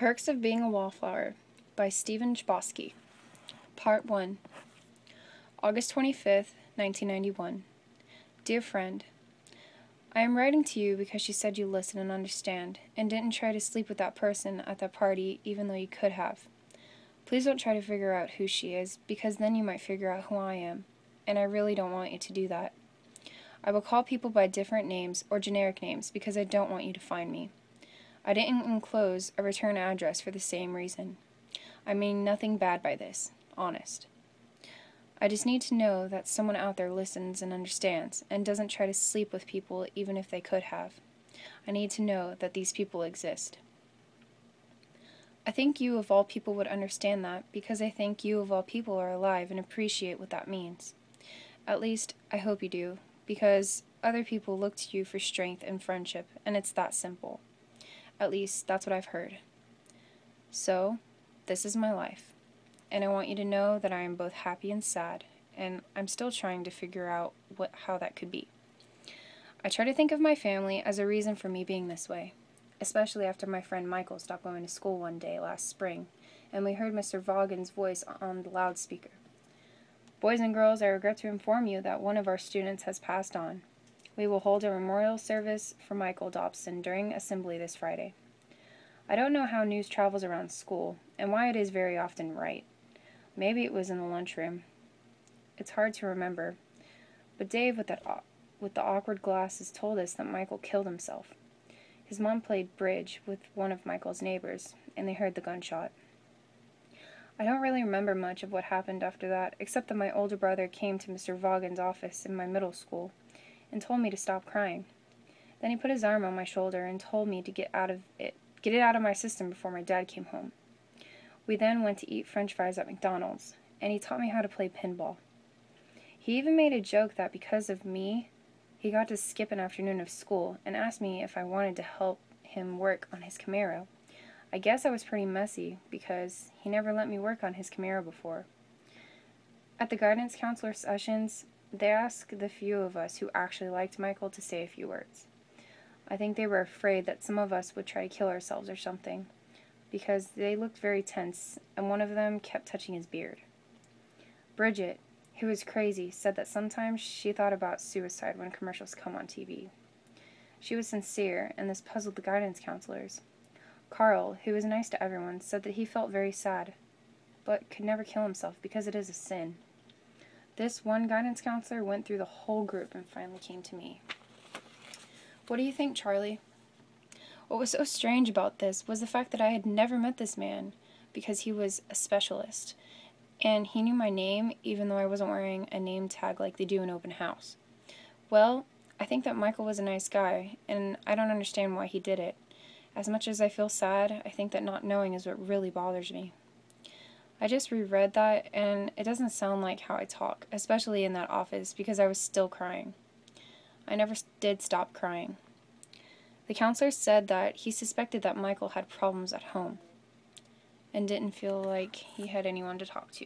Perks of Being a Wallflower by Stephen Chbosky. Part 1. August 25th, 1991. Dear friend, I am writing to you because you said you listen and understand, and didn't try to sleep with that person at that party even though you could have. Please don't try to figure out who she is, because then you might figure out who I am, and I really don't want you to do that. I will call people by different names or generic names because I don't want you to find me. I didn't enclose a return address for the same reason. I mean nothing bad by this, honest. I just need to know that someone out there listens and understands, and doesn't try to sleep with people even if they could have. I need to know that these people exist. I think you of all people would understand that, because I think you of all people are alive and appreciate what that means. At least, I hope you do, because other people look to you for strength and friendship, and it's that simple. At least, that's what I've heard. So, this is my life, and I want you to know that I am both happy and sad, and I'm still trying to figure out how that could be. I try to think of my family as a reason for me being this way, especially after my friend Michael stopped going to school one day last spring, and we heard Mr. Vaughan's voice on the loudspeaker. Boys and girls, I regret to inform you that one of our students has passed on. We will hold a memorial service for Michael Dobson during assembly this Friday. I don't know how news travels around school, and why it is very often right. Maybe it was in the lunchroom. It's hard to remember, but Dave with the awkward glasses told us that Michael killed himself. His mom played bridge with one of Michael's neighbors, and they heard the gunshot. I don't really remember much of what happened after that, except that my older brother came to Mr. Vaughan's office in my middle school and told me to stop crying. Then he put his arm on my shoulder and told me to get it out of my system before my dad came home. We then went to eat French fries at McDonald's, and he taught me how to play pinball. He even made a joke that because of me, he got to skip an afternoon of school and asked me if I wanted to help him work on his Camaro. I guess I was pretty messy because he never let me work on his Camaro before. At the guidance counselor sessions, they asked the few of us who actually liked Michael to say a few words. I think they were afraid that some of us would try to kill ourselves or something, because they looked very tense, and one of them kept touching his beard. Bridget, who was crazy, said that sometimes she thought about suicide when commercials come on TV. She was sincere, and this puzzled the guidance counselors. Carl, who was nice to everyone, said that he felt very sad, but could never kill himself because it is a sin. This one guidance counselor went through the whole group and finally came to me. What do you think, Charlie? What was so strange about this was the fact that I had never met this man, because he was a specialist, and he knew my name even though I wasn't wearing a name tag like they do in open house. Well, I think that Michael was a nice guy, and I don't understand why he did it. As much as I feel sad, I think that not knowing is what really bothers me. I just reread that, and it doesn't sound like how I talk, especially in that office, because I was still crying. I never did stop crying. The counselor said that he suspected that Michael had problems at home, and didn't feel like he had anyone to talk to.